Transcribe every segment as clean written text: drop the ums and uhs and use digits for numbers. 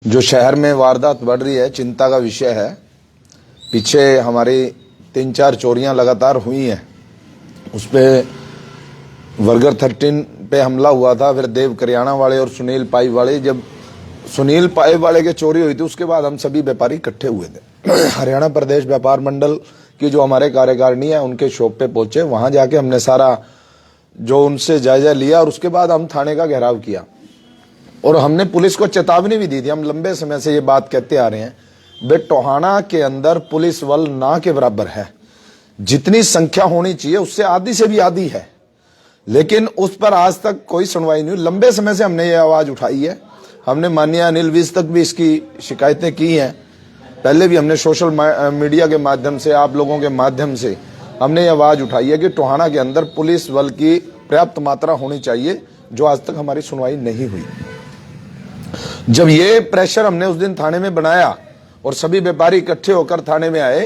जो शहर में वारदात बढ़ रही है, चिंता का विषय है। पीछे हमारी 3-4 चोरियां लगातार हुई हैं। उस पे वर्गर 13 पे हमला हुआ था, फिर देव करियाना वाले और सुनील पाइप वाले। जब सुनील पाइप वाले की चोरी हुई थी उसके बाद हम सभी व्यापारी इकट्ठे हुए थे। हरियाणा प्रदेश व्यापार मंडल की जो हमारे कार्यकारिणी है उनके शॉप पे पहुंचे। वहां जाके हमने सारा जो उनसे जायजा लिया और उसके बाद हम थाने का घेराव किया और हमने पुलिस को चेतावनी भी दी थी। हम लंबे समय से ये बात कहते आ रहे हैं, बे टोहाना के अंदर पुलिस बल ना के बराबर है। जितनी संख्या होनी चाहिए उससे आधी से भी आधी है, लेकिन उस पर आज तक कोई सुनवाई नहीं हुई। लंबे समय से हमने ये आवाज उठाई है। हमने माननीय अनिल विज तक भी इसकी शिकायतें की हैं। पहले भी हमने सोशल मीडिया के माध्यम से, आप लोगों के माध्यम से हमने ये आवाज उठाई है कि टोहाना के अंदर पुलिस बल की पर्याप्त मात्रा होनी चाहिए, जो आज तक हमारी सुनवाई नहीं हुई। जब ये प्रेशर हमने उस दिन थाने में बनाया और सभी व्यापारी इकट्ठे होकर थाने में आए,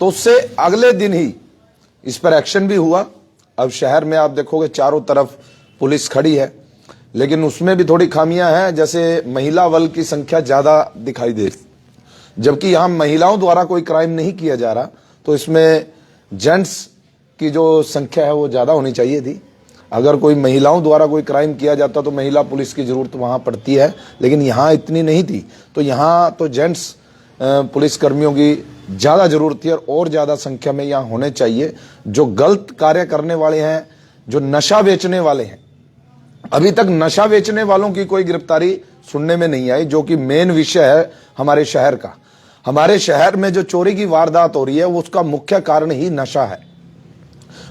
तो उससे अगले दिन ही इस पर एक्शन भी हुआ। अब शहर में आप देखोगे चारों तरफ पुलिस खड़ी है, लेकिन उसमें भी थोड़ी खामियां हैं। जैसे महिला बल की संख्या ज्यादा दिखाई दे, जबकि यहां महिलाओं द्वारा कोई क्राइम नहीं किया जा रहा, तो इसमें जेंट्स की जो संख्या है वो ज्यादा होनी चाहिए थी। अगर कोई महिलाओं द्वारा कोई क्राइम किया जाता तो महिला पुलिस की जरूरत वहां पड़ती है, लेकिन यहां इतनी नहीं थी। तो यहां तो जेंट्स पुलिस कर्मियों की ज्यादा जरूरत थी और ज्यादा संख्या में यहां होने चाहिए। जो गलत कार्य करने वाले हैं, जो नशा बेचने वाले हैं, अभी तक नशा बेचने वालों की कोई गिरफ्तारी सुनने में नहीं आई, जो कि मेन विषय है हमारे शहर का। हमारे शहर में जो चोरी की वारदात हो रही है वो उसका मुख्य कारण ही नशा है,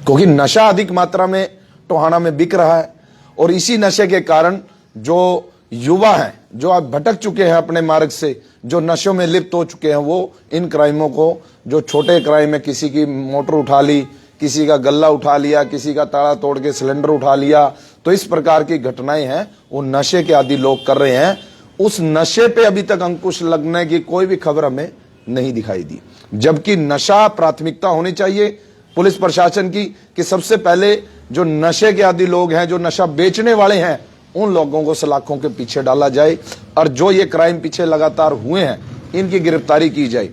क्योंकि नशा अधिक मात्रा में टोहाना में बिक रहा है। और इसी नशे के कारण जो युवा हैं, जो आज भटक चुके हैं अपने मार्ग से, जो नशों में लिप्त हो चुके हैं, वो इन क्राइमों को, जो छोटे क्राइम है, किसी की मोटर उठा ली, किसी का गल्ला उठा लिया, किसी का ताला तोड़ के सिलेंडर उठा लिया, तो इस प्रकार की घटनाएं हैं वो नशे के आदि लोग कर रहे हैं। उस नशे पे अभी तक अंकुश लगने की कोई भी खबर हमें नहीं दिखाई दी, जबकि नशा प्राथमिकता होनी चाहिए पुलिस प्रशासन की, कि सबसे पहले जो नशे के आदि लोग हैं, जो नशा बेचने वाले हैं, उन लोगों को सलाखों के पीछे डाला जाए और जो ये क्राइम पीछे लगातार हुए हैं इनकी गिरफ्तारी की जाए।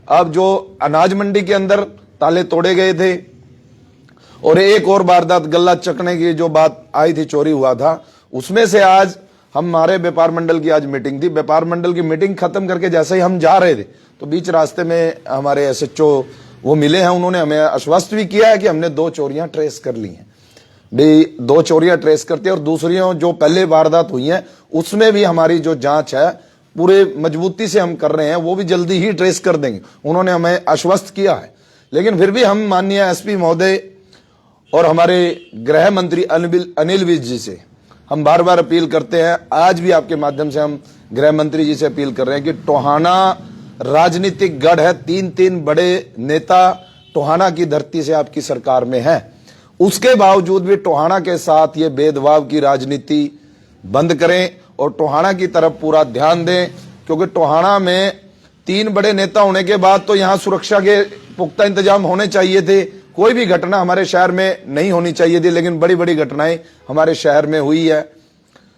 अब जो अनाज मंडी के अंदर ताले तोड़े गए थे और एक और वारदात गल्ला चकने की जो बात आई थी, चोरी हुआ था, उसमें से आज हमारे व्यापार मंडल की आज मीटिंग थी। व्यापार मंडल की मीटिंग खत्म करके जैसे ही हम जा रहे थे तो बीच रास्ते में हमारे एसएचओ वो मिले हैं। उन्होंने हमें आश्वस्त भी किया है कि हमने 2 चोरियां ट्रेस कर ली हैं। भी 2 चोरियां ट्रेस करते हैं और दूसरी जो पहले वारदात हुई हैं उसमें भी हमारी जो जांच है पूरे मजबूती से हम कर रहे हैं, वो भी जल्दी ही ट्रेस कर देंगे, उन्होंने हमें आश्वस्त किया है। लेकिन फिर भी हम माननीय एसपी महोदय और हमारे गृह मंत्री अनिल विज जी से हम बार बार अपील करते हैं। आज भी आपके माध्यम से हम गृह मंत्री जी से अपील कर रहे हैं कि टोहाना राजनीतिक गढ़ है। 3 बड़े नेता टोहाना की धरती से आपकी सरकार में हैं, उसके बावजूद भी टोहाना के साथ ये भेदभाव की राजनीति बंद करें और टोहाना की तरफ पूरा ध्यान दें, क्योंकि टोहाना में 3 बड़े नेता होने के बाद तो यहां सुरक्षा के पुख्ता इंतजाम होने चाहिए थे। कोई भी घटना हमारे शहर में नहीं होनी चाहिए थी, लेकिन बड़ी बड़ी घटनाएं हमारे शहर में हुई है।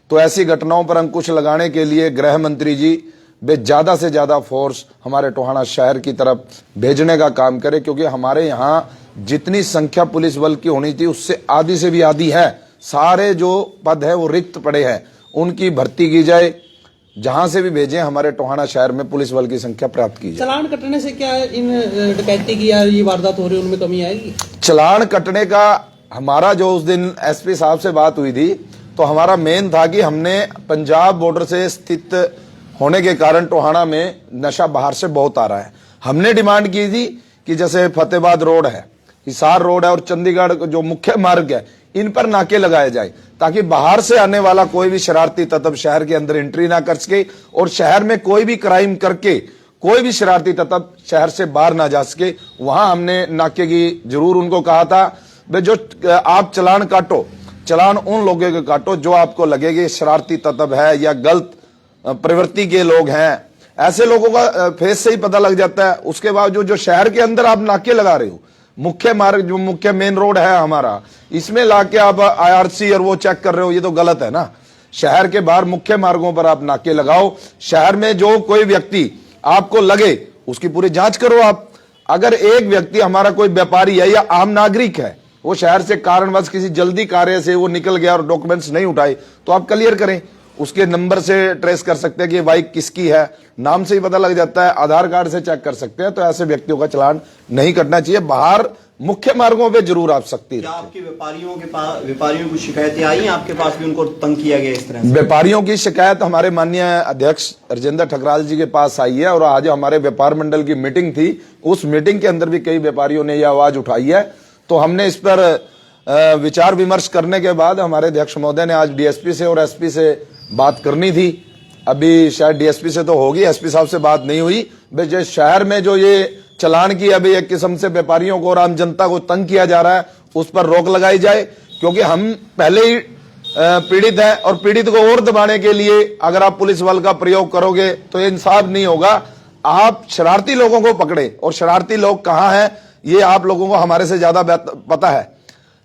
तो ऐसी घटनाओं पर अंकुश लगाने के लिए गृह मंत्री जी वे ज्यादा से ज्यादा फोर्स हमारे टोहाना शहर की तरफ भेजने का काम करें, क्योंकि हमारे यहाँ जितनी संख्या पुलिस बल की होनी थी उससे आधी से भी आधी है। सारे जो पद है वो रिक्त पड़े हैं, उनकी भर्ती की जाए, जहां से भी भेजें, हमारे टोहाना शहर में पुलिस बल की संख्या प्राप्त की जाए। चालान कटने से क्या इन डकैती की या ये वारदात हो रही है उनमें कमी आएगी? चालान कटने का हमारा जो उस दिन एसपी साहब से बात हुई थी, तो हमारा मेन था कि हमने पंजाब बॉर्डर से स्थित होने के कारण टोहाना में नशा बाहर से बहुत आ रहा है। हमने डिमांड की थी कि जैसे फतेहाबाद रोड है, हिसार रोड है और चंडीगढ़ जो मुख्य मार्ग है, इन पर नाके लगाए जाए, ताकि बाहर से आने वाला कोई भी शरारती तत्व शहर के अंदर एंट्री ना कर सके और शहर में कोई भी क्राइम करके कोई भी शरारती तत्व शहर से बाहर ना जा सके। वहां हमने नाके की जरूर उनको कहा था, भाई जो आप चालान काटो, चालान उन लोगों के काटो जो आपको लगेगा शरारती तत्व है या गलत प्रवृत्ति के लोग हैं। ऐसे लोगों का फेस से ही पता लग जाता है। उसके बाद जो शहर के अंदर आप नाके लगा रहे हो, मुख्य मार्ग जो मुख्य मेन रोड है हमारा, इसमें लाके आप आईआरसी और वो चेक कर रहे हो, ये तो गलत है ना। शहर के बाहर मुख्य मार्गों पर आप नाके लगाओ। शहर में जो कोई व्यक्ति आपको लगे उसकी पूरी जांच करो आप। अगर एक व्यक्ति हमारा कोई व्यापारी है या आम नागरिक है, वो शहर से कारणवश किसी जल्दी कार्य से वो निकल गया और डॉक्यूमेंट्स नहीं उठाए, तो आप क्लियर करें। उसके नंबर से ट्रेस कर सकते हैं कि ये बाइक किसकी है, नाम से ही पता लग जाता है, आधार कार्ड से चेक कर सकते हैं। तो ऐसे व्यक्तियों का चालान नहीं करना चाहिए। बाहर मुख्य मार्गों पे जरूर आप सख्ती क्या रखें। आपके व्यापारियों की शिकायतें आई हैं आपके पास भी, उनको तंग किया गया इस तरह से? व्यापारियों की शिकायत हमारे माननीय अध्यक्ष राजेंद्र ठकराल जी के पास आई है और आज हमारे व्यापार मंडल की मीटिंग थी, उस मीटिंग के अंदर भी कई व्यापारियों ने यह आवाज उठाई है। तो हमने इस पर विचार विमर्श करने के बाद हमारे अध्यक्ष महोदय ने आज डीएसपी से और एसपी से बात करनी थी। अभी शायद डीएसपी से तो होगी, एसपी साहब से बात नहीं हुई। जो शहर में जो ये चलान की अभी एक किस्म से व्यापारियों को और आम जनता को तंग किया जा रहा है, उस पर रोक लगाई जाए, क्योंकि हम पहले ही पीड़ित हैं और पीड़ित को और दबाने के लिए अगर आप पुलिस बल का प्रयोग करोगे तो ये इंसाफ नहीं होगा। आप शरारती लोगों को पकड़े, और शरारती लोग कहां हैं ये आप लोगों को हमारे से ज्यादा पता है।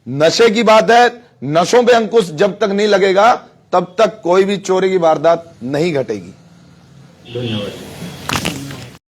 नशे की बात है, नशों पे अंकुश जब तक नहीं लगेगा तब तक कोई भी चोरी की वारदात नहीं घटेगी। धन्यवाद।